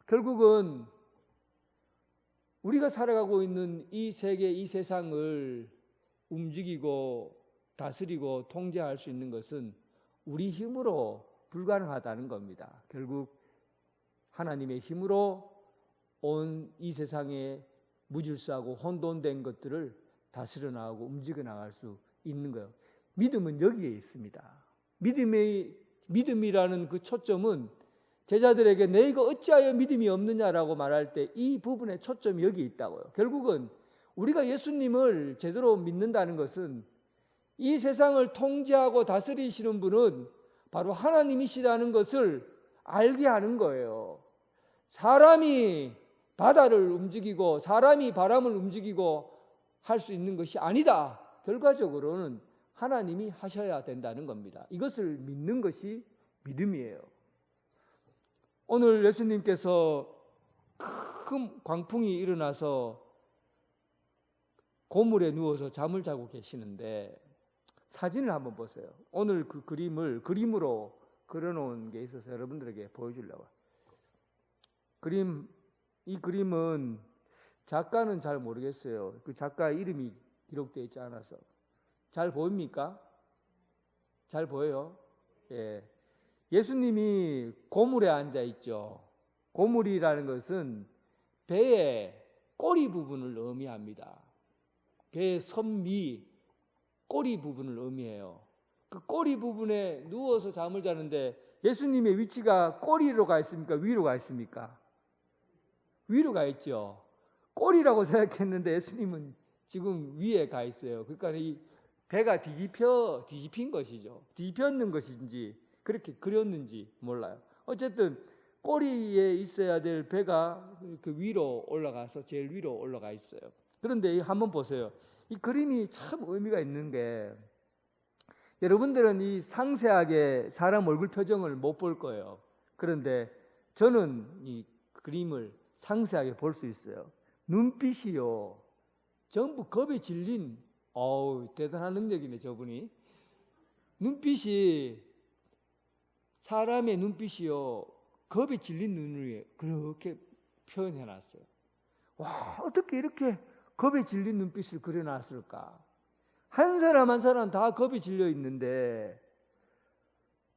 결국은 우리가 살아가고 있는 이 세계, 이 세상을 움직이고 다스리고 통제할 수 있는 것은 우리 힘으로 불가능하다는 겁니다. 결국 하나님의 힘으로 온 이 세상에 무질서하고 혼돈된 것들을 다스려 나가고 움직여 나갈 수 있는 거예요. 믿음은 여기에 있습니다. 믿음이라는 그 초점은 제자들에게 너희가 어찌하여 믿음이 없느냐라고 말할 때 이 부분의 초점이 여기 있다고요. 결국은 우리가 예수님을 제대로 믿는다는 것은 이 세상을 통제하고 다스리시는 분은 바로 하나님이시라는 것을 알게 하는 거예요. 사람이 바다를 움직이고 사람이 바람을 움직이고 할 수 있는 것이 아니다. 결과적으로는 하나님이 하셔야 된다는 겁니다. 이것을 믿는 것이 믿음이에요. 오늘 예수님께서 큰 광풍이 일어나서 고물에 누워서 잠을 자고 계시는데 사진을 한번 보세요. 오늘 그 그림을 그림으로 그려놓은 게 있어서 여러분들에게 보여주려고. 이 그림은 작가는 잘 모르겠어요. 그 작가의 이름이 기록되어 있지 않아서. 잘 보입니까? 잘 보여요? 예. 예수님이 고물에 앉아 있죠. 고물이라는 것은 배의 꼬리 부분을 의미합니다. 배의 선미, 꼬리 부분을 의미해요. 그 꼬리 부분에 누워서 잠을 자는데 예수님의 위치가 꼬리로 가 있습니까? 위로 가 있습니까? 위로 가 있죠. 꼬리라고 생각했는데 예수님은 지금 위에 가 있어요. 그러니까 이 배가 뒤집힌 것이죠. 뒤집혔는 것인지 그렇게 그렸는지 몰라요. 어쨌든 꼬리에 있어야 될 배가 그 위로 올라가서 제일 위로 올라가 있어요. 그런데 한번 보세요. 이 그림이 참 의미가 있는 게, 여러분들은 이 상세하게 사람 얼굴 표정을 못 볼 거예요. 그런데 저는 이 그림을 상세하게 볼 수 있어요. 눈빛이요, 전부 겁에 질린, 대단한 능력이네 저분이. 눈빛이, 사람의 눈빛이요, 겁에 질린 눈을 그렇게 표현해 놨어요. 와, 어떻게 이렇게 겁에 질린 눈빛을 그려놨을까? 한 사람 한 사람 다 겁에 질려 있는데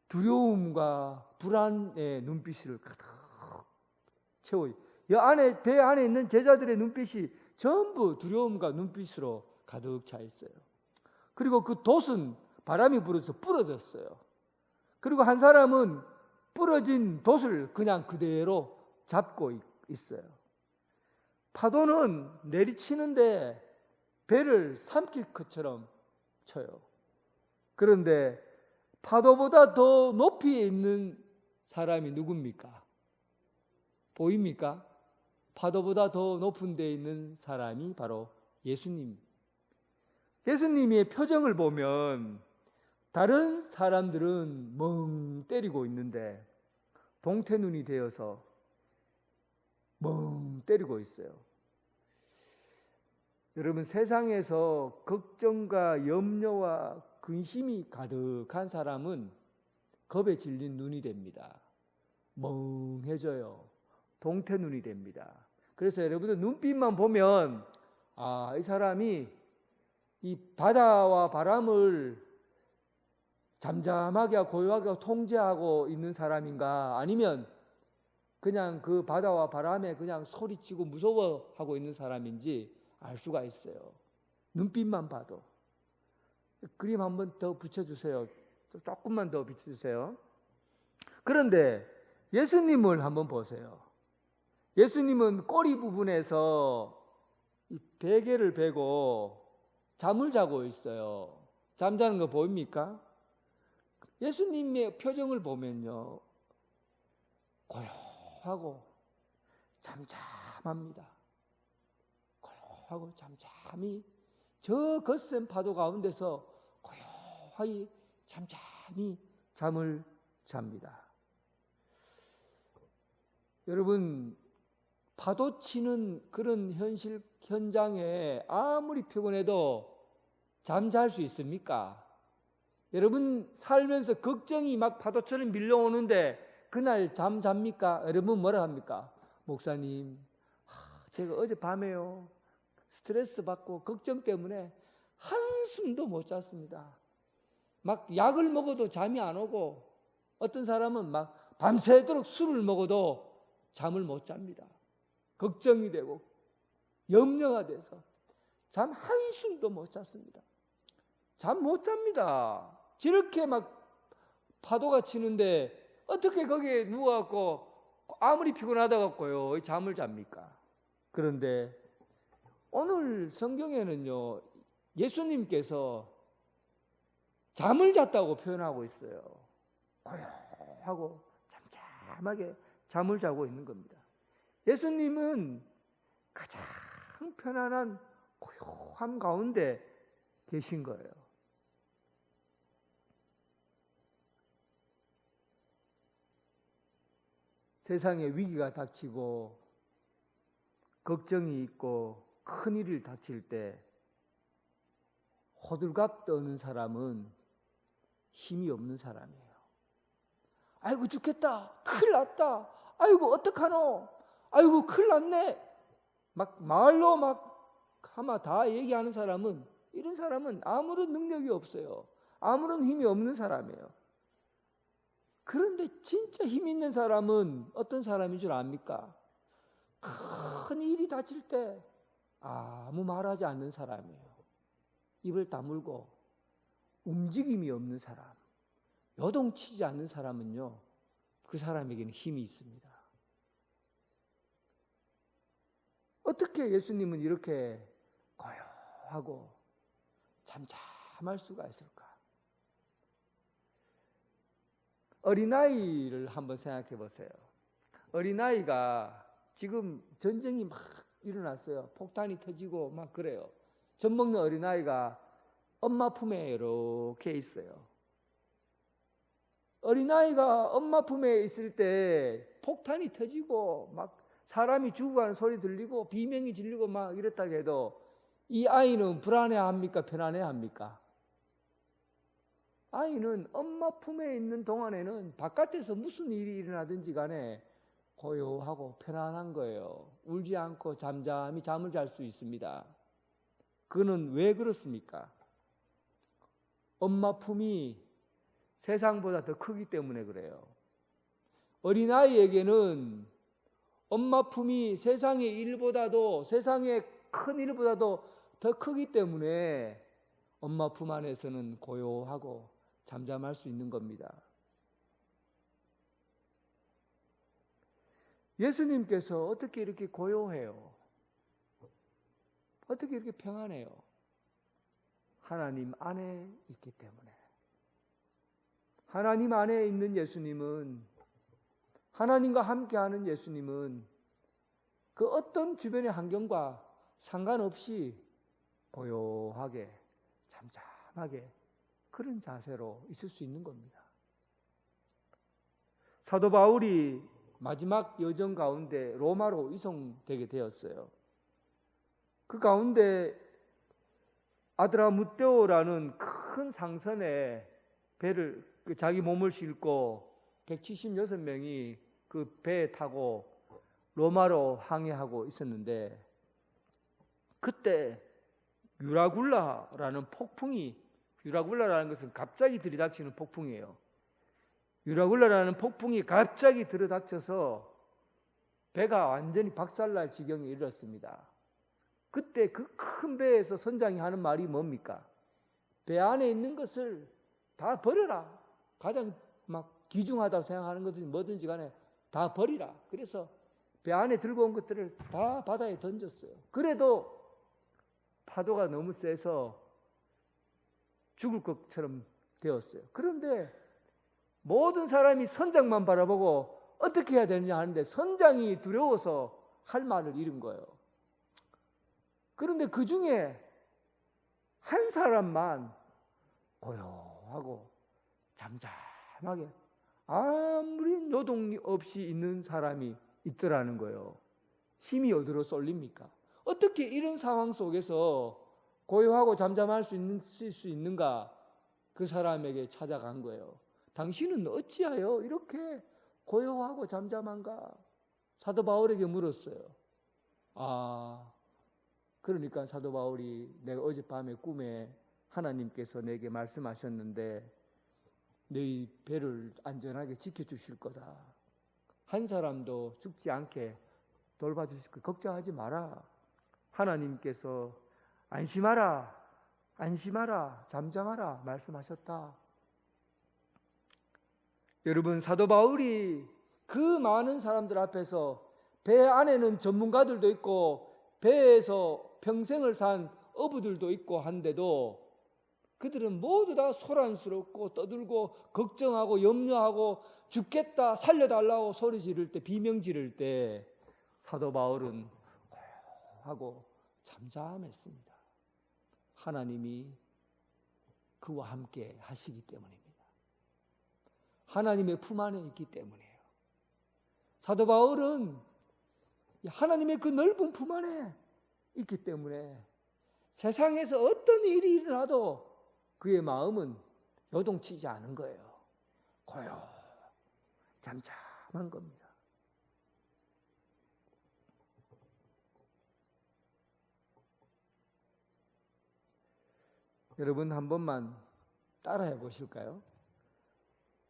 두려움과 불안의 눈빛을 가득 채워요. 이 안에, 배 안에 있는 제자들의 눈빛이 전부 두려움과 눈빛으로 가득 차 있어요. 그리고 그 돛은 바람이 불어서 부러졌어요. 그리고 한 사람은 부러진 돛을 그냥 그대로 잡고 있어요. 파도는 내리치는데 배를 삼킬 것처럼 쳐요. 그런데 파도보다 더 높이 있는 사람이 누굽니까? 보입니까? 파도보다 더 높은 데 있는 사람이 바로 예수님. 예수님의 표정을 보면 다른 사람들은 멍 때리고 있는데 동태눈이 되어서 멍 때리고 있어요. 여러분, 세상에서 걱정과 염려와 근심이 가득한 사람은 겁에 질린 눈이 됩니다. 멍해져요. 동태눈이 됩니다. 그래서 여러분들 눈빛만 보면 이 사람이 이 바다와 바람을 잠잠하게 고요하게 통제하고 있는 사람인가, 아니면 그냥 그 바다와 바람에 그냥 소리치고 무서워하고 있는 사람인지 알 수가 있어요. 눈빛만 봐도. 그림 한번 더 붙여주세요. 조금만 더 비춰주세요. 그런데 예수님을 한번 보세요. 예수님은 꼬리 부분에서 이 베개를 베고 잠을 자고 있어요. 잠자는 거 보입니까? 예수님의 표정을 보면요, 고요하고 잠잠합니다. 고요하고 잠잠히 저 거센 파도 가운데서 고요하게 잠잠히 잠을 잡니다. 여러분, 파도 치는 그런 현장에 아무리 피곤해도 잠잘 수 있습니까? 여러분 살면서 걱정이 막 파도처럼 밀려오는데 그날 잠 잡니까? 여러분 뭐라 합니까? 목사님, 제가 어젯밤에요, 스트레스 받고 걱정 때문에 한숨도 못 잤습니다. 막 약을 먹어도 잠이 안 오고, 어떤 사람은 막 밤새도록 술을 먹어도 잠을 못 잡니다. 걱정이 되고 염려가 돼서 잠 한숨도 못 잤습니다. 잠 못 잡니다. 저렇게 막 파도가 치는데 어떻게 거기에 누워갖고 아무리 피곤하다 갖고요 잠을 잡니까? 그런데 오늘 성경에는요, 예수님께서 잠을 잤다고 표현하고 있어요. 고요하고 잠잠하게 잠을 자고 있는 겁니다. 예수님은 가장 편안한 고요함 가운데 계신 거예요. 세상에 위기가 닥치고 걱정이 있고 큰일이 닥칠 때 호들갑 떠는 사람은 힘이 없는 사람이에요. 아이고 죽겠다, 큰일 났다, 아이고 어떡하노, 아이고 큰일 났네, 막 말로 막 아마 다 얘기하는 사람은, 이런 사람은 아무런 능력이 없어요. 아무런 힘이 없는 사람이에요. 그런데 진짜 힘 있는 사람은 어떤 사람인 줄 압니까? 큰 일이 닥칠 때 아무 말하지 않는 사람이에요. 입을 다물고 움직임이 없는 사람, 요동치지 않는 사람은요, 그 사람에게는 힘이 있습니다. 어떻게 예수님은 이렇게 고요하고 잠잠할 수가 있을까? 어린아이를 한번 생각해 보세요. 어린아이가 지금 전쟁이 막 일어났어요. 폭탄이 터지고 막 그래요. 젖 먹는 어린아이가 엄마 품에 이렇게 있어요. 어린아이가 엄마 품에 있을 때 폭탄이 터지고 막 사람이 죽어가는 소리 들리고 비명이 질리고 막 이랬다고 해도 이 아이는 불안해합니까? 편안해합니까? 아이는 엄마 품에 있는 동안에는 바깥에서 무슨 일이 일어나든지 간에 고요하고 편안한 거예요. 울지 않고 잠잠히 잠을 잘 수 있습니다. 그는 왜 그렇습니까? 엄마 품이 세상보다 더 크기 때문에 그래요. 어린아이에게는 엄마 품이 세상의 일보다도, 세상의 큰 일보다도 더 크기 때문에 엄마 품 안에서는 고요하고 잠잠할 수 있는 겁니다. 예수님께서 어떻게 이렇게 고요해요? 어떻게 이렇게 평안해요? 하나님 안에 있기 때문에. 하나님 안에 있는 예수님은, 하나님과 함께하는 예수님은 그 어떤 주변의 환경과 상관없이 고요하게 잠잠하게 그런 자세로 있을 수 있는 겁니다. 사도 바울이 마지막 여정 가운데 로마로 이송되게 되었어요. 그 가운데 아드라무테오라는 큰 상선에 배를 자기 몸을 싣고 176명이 그 배에 타고 로마로 항해하고 있었는데 그때 유라굴라라는 폭풍이, 유라굴라라는 것은 갑자기 들이닥치는 폭풍이에요. 유라굴라라는 폭풍이 갑자기 들이닥쳐서 배가 완전히 박살날 지경에 이르렀습니다. 그때 그 큰 배에서 선장이 하는 말이 뭡니까? 배 안에 있는 것을 다 버려라. 가장 막 귀중하다고 생각하는 것은 뭐든지 간에 다 버리라. 그래서 배 안에 들고 온 것들을 다 바다에 던졌어요. 그래도 파도가 너무 세서 죽을 것처럼 되었어요. 그런데 모든 사람이 선장만 바라보고 어떻게 해야 되느냐 하는데 선장이 두려워서 할 말을 잃은 거예요. 그런데 그 중에 한 사람만 고요하고 잠잠하게 아무리 노동이 없이 있는 사람이 있더라는 거예요. 힘이 어디로 쏠립니까? 어떻게 이런 상황 속에서 고요하고 잠잠할 수 있는가? 그 사람에게 찾아간 거예요. 당신은 어찌하여 이렇게 고요하고 잠잠한가? 사도 바울에게 물었어요. 그러니까 사도 바울이 내가 어젯밤에 꿈에 하나님께서 내게 말씀하셨는데 너희 배를 안전하게 지켜주실 거다. 한 사람도 죽지 않게 돌봐주실 거 걱정하지 마라. 하나님께서 안심하라, 안심하라, 잠잠하라 말씀하셨다. 여러분, 사도 바울이 그 많은 사람들 앞에서 배 안에는 전문가들도 있고 배에서 평생을 산 어부들도 있고 한데도 그들은 모두 다 소란스럽고 떠들고 걱정하고 염려하고 죽겠다 살려달라고 소리 지를 때, 비명 지를 때 사도 바울은 고요하고 잠잠했습니다. 하나님이 그와 함께 하시기 때문입니다. 하나님의 품 안에 있기 때문이에요. 사도 바울은 하나님의 그 넓은 품 안에 있기 때문에 세상에서 어떤 일이 일어나도 그의 마음은 요동치지 않은 거예요. 고요, 잠잠한 겁니다. 여러분 한 번만 따라해 보실까요?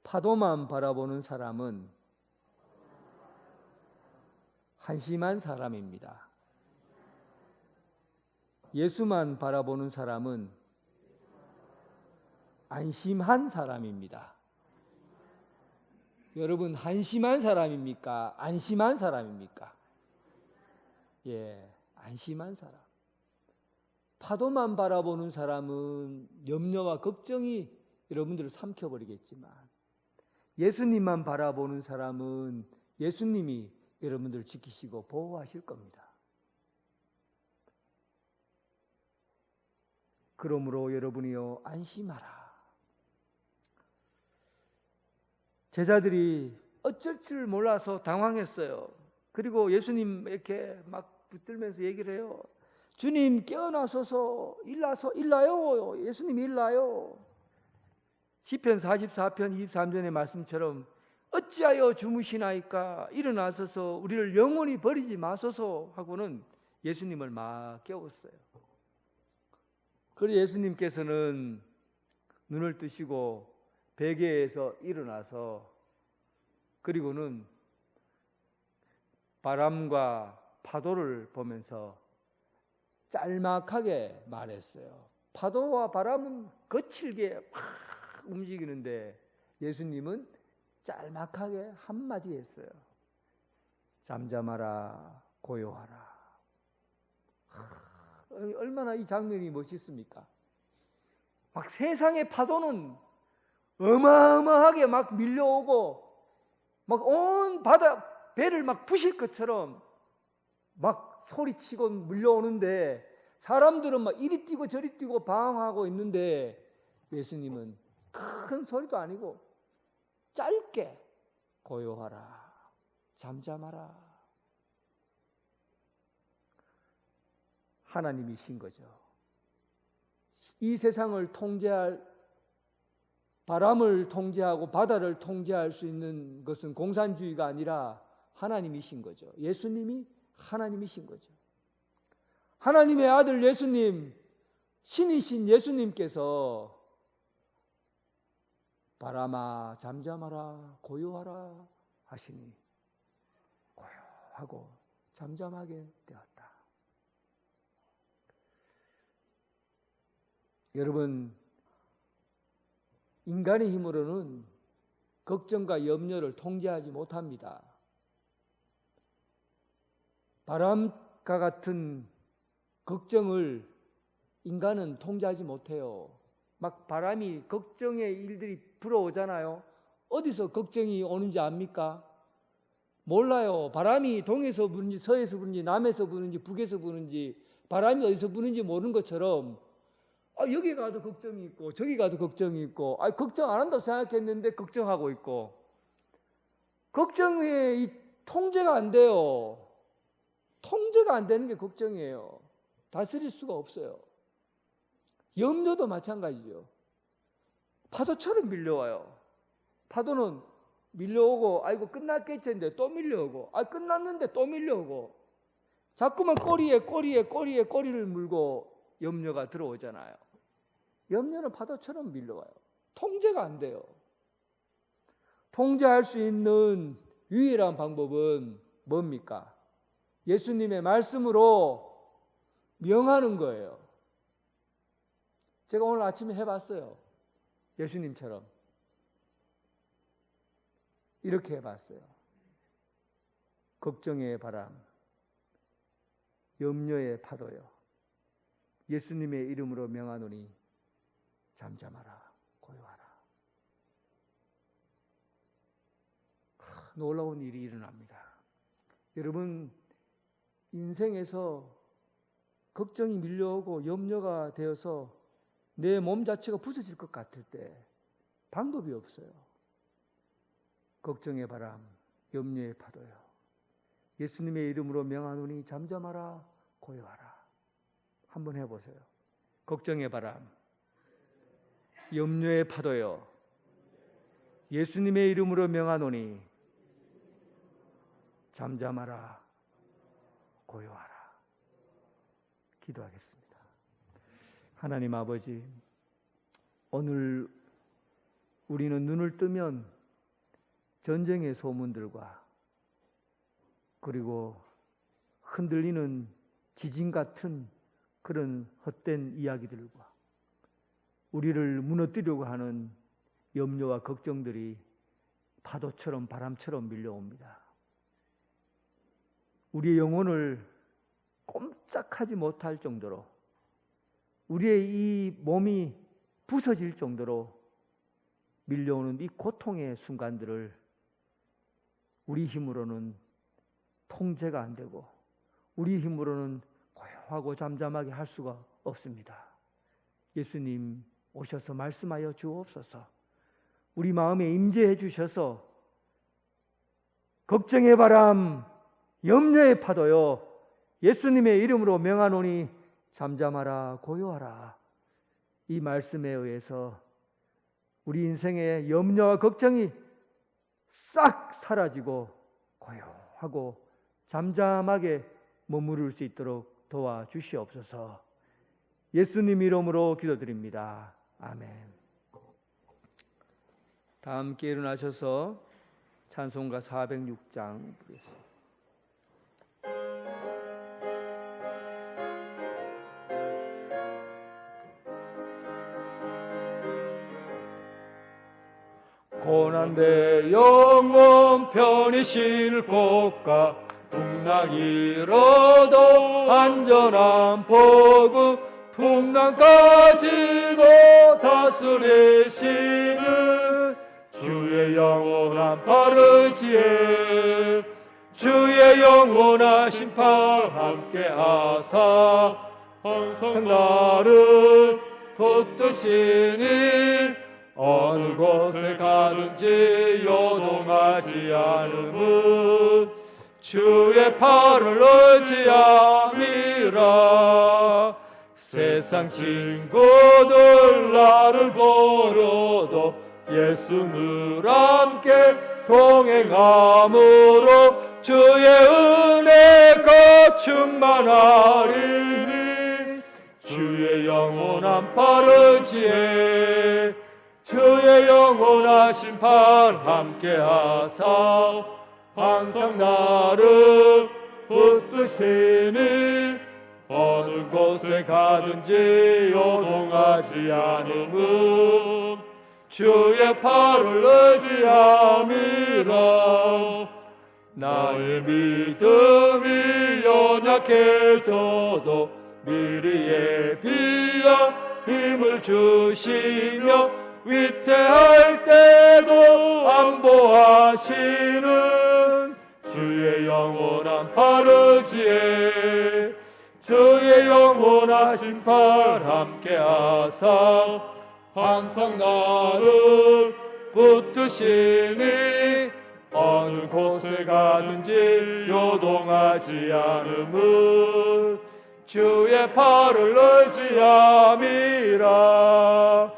파도만 바라보는 사람은 한심한 사람입니다. 예수만 바라보는 사람은 안심한 사람입니다. 여러분, 한심한 사람입니까? 안심한 사람입니까? 예, 안심한 사람. 파도만 바라보는 사람은 염려와 걱정이 여러분들을 삼켜버리겠지만 예수님만 바라보는 사람은 예수님이 여러분들을 지키시고 보호하실 겁니다. 그러므로 여러분이요 안심하라. 제자들이 어쩔 줄 몰라서 당황했어요. 그리고 예수님 이렇게 막 붙들면서 얘기를 해요. 주님 깨어나소서, 일나요. 예수님 일나요. 시편 44편 23절의 말씀처럼 어찌하여 주무시나이까, 일어나소서 우리를 영원히 버리지 마소서 하고는 예수님을 막 깨웠어요. 그래서 예수님께서는 눈을 뜨시고 베개에서 일어나서 그리고는 바람과 파도를 보면서 짤막하게 말했어요. 파도와 바람은 거칠게 막 움직이는데 예수님은 짤막하게 한마디 했어요. 잠잠하라, 고요하라. 얼마나 이 장면이 멋있습니까? 막 세상의 파도는 어마어마하게 막 밀려오고 막 온 바다 배를 막 부실 것처럼 막 소리치고 밀려오는데 사람들은 막 이리 뛰고 저리 뛰고 방황하고 있는데 예수님은 큰 소리도 아니고 짧게 고요하라, 잠잠하라. 하나님이신 거죠. 이 세상을 통제할, 바람을 통제하고 바다를 통제할 수 있는 것은 공산주의가 아니라 하나님이신 거죠. 예수님이 하나님이신 거죠. 하나님의 아들 예수님, 신이신 예수님께서 바람아 잠잠하라, 고요하라 하시니 고요하고 잠잠하게 되었다. 여러분, 인간의 힘으로는 걱정과 염려를 통제하지 못합니다. 바람과 같은 걱정을 인간은 통제하지 못해요. 막 바람이 걱정의 일들이 불어오잖아요. 어디서 걱정이 오는지 압니까? 몰라요. 바람이 동에서 부는지 서에서 부는지 남에서 부는지 북에서 부는지 바람이 어디서 부는지 모르는 것처럼 여기 가도 걱정이 있고 저기 가도 걱정이 있고 걱정 안 한다고 생각했는데 걱정하고 있고 걱정이 통제가 안 돼요. 통제가 안 되는 게 걱정이에요. 다스릴 수가 없어요. 염려도 마찬가지죠. 파도처럼 밀려와요. 파도는 밀려오고 아이고 끝났겠지 했는데 또 밀려오고 끝났는데 또 밀려오고 자꾸만 꼬리를 물고 염려가 들어오잖아요. 염려는 파도처럼 밀려와요. 통제가 안 돼요. 통제할 수 있는 유일한 방법은 뭡니까? 예수님의 말씀으로 명하는 거예요. 제가 오늘 아침에 해봤어요. 예수님처럼 이렇게 해봤어요. 걱정의 바람, 염려의 파도요, 예수님의 이름으로 명하노니 잠잠하라, 고요하라. 놀라운 일이 일어납니다. 여러분, 인생에서 걱정이 밀려오고 염려가 되어서 내 몸 자체가 부서질 것 같을 때 방법이 없어요. 걱정의 바람, 염려의 파도요, 예수님의 이름으로 명하노니 잠잠하라, 고요하라. 한번 해보세요. 걱정의 바람, 염려의 파도요, 예수님의 이름으로 명하노니 잠잠하라, 고요하라. 기도하겠습니다. 하나님 아버지, 오늘 우리는 눈을 뜨면 전쟁의 소문들과 그리고 흔들리는 지진 같은 그런 헛된 이야기들과 우리를 무너뜨리려고 하는 염려와 걱정들이 파도처럼 바람처럼 밀려옵니다. 우리의 영혼을 꼼짝하지 못할 정도로 우리의 이 몸이 부서질 정도로 밀려오는 이 고통의 순간들을 우리 힘으로는 통제가 안 되고 우리 힘으로는 고요하고 잠잠하게 할 수가 없습니다. 예수님 오셔서 말씀하여 주옵소서. 우리 마음에 임재해 주셔서 걱정의 바람, 염려의 파도요, 예수님의 이름으로 명하노니 잠잠하라, 고요하라. 이 말씀에 의해서 우리 인생의 염려와 걱정이 싹 사라지고 고요하고 잠잠하게 머무를 수 있도록 도와주시옵소서. 예수님 이름으로 기도드립니다. 아멘. 다 함께 일어나셔서 찬송가 406장 부르겠습니다. 고난대 영원 편히 쉴 곳과 풍랑이로도 안전한 보고 풍랑까지도 다스리시는 주의 영원한 바르지에 주의 영원한 심판 함께 하사 항상 나를 붙드시니 어느 곳에 가든지 요동하지 않음은 주의 팔을 의지함이라. 세상 친구들 나를 보려도 예수 늘 함께 동행함으로 주의 은혜가 충만하리니 주의 영원한 바르지에 주의 영원한 심판 함께 하사 항상 나를 붙드시니 어느 곳에 가든지 요동하지 않음은 주의 팔을 의지함이라. 나의 믿음이 연약해져도 미리 예비한 힘을 주시며 위태할 때도 안보하시는 주의 영원한 바르지에 주의 영원한 심판 함께 하사 항상 나를 붙드시니 어느 곳에 가든지 요동하지 않음은 주의 팔을 의지함이라.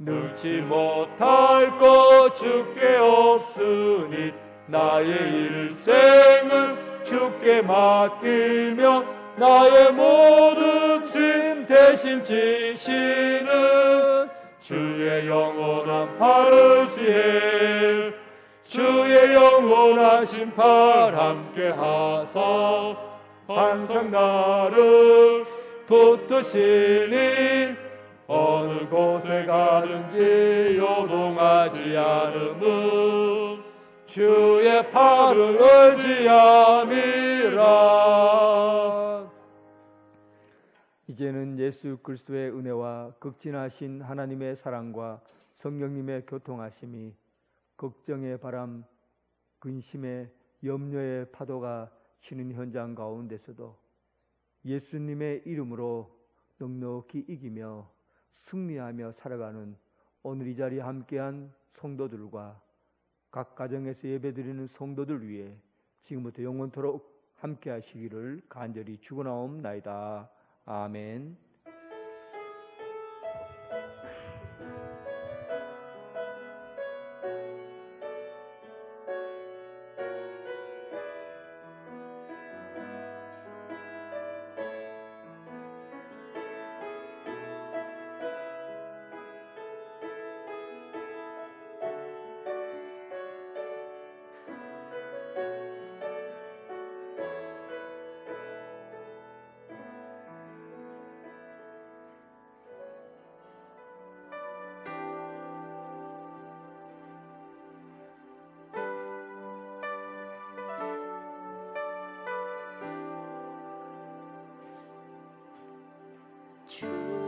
늙지 못할 것 주께 없으니 나의 일생을 주께 맡기며 나의 모든 짐 대신 지시는 주의 영원한 바르지에 주의 영원한 심판 함께 하사 항상 나를 붙드시니 어느 곳에 가든지 요동하지 않음은 주의 팔을 의지함이라. 이제는 예수 그리스도의 은혜와 극진하신 하나님의 사랑과 성령님의 교통하심이 걱정의 바람, 근심의 염려의 파도가 치는 현장 가운데서도 예수님의 이름으로 넉넉히 이기며 승리하며 살아가는 오늘 이 자리에 함께한 성도들과 각 가정에서 예배드리는 성도들 위해 지금부터 영원토록 함께 하시기를 간절히 축원하옵나이다. 아멘.
주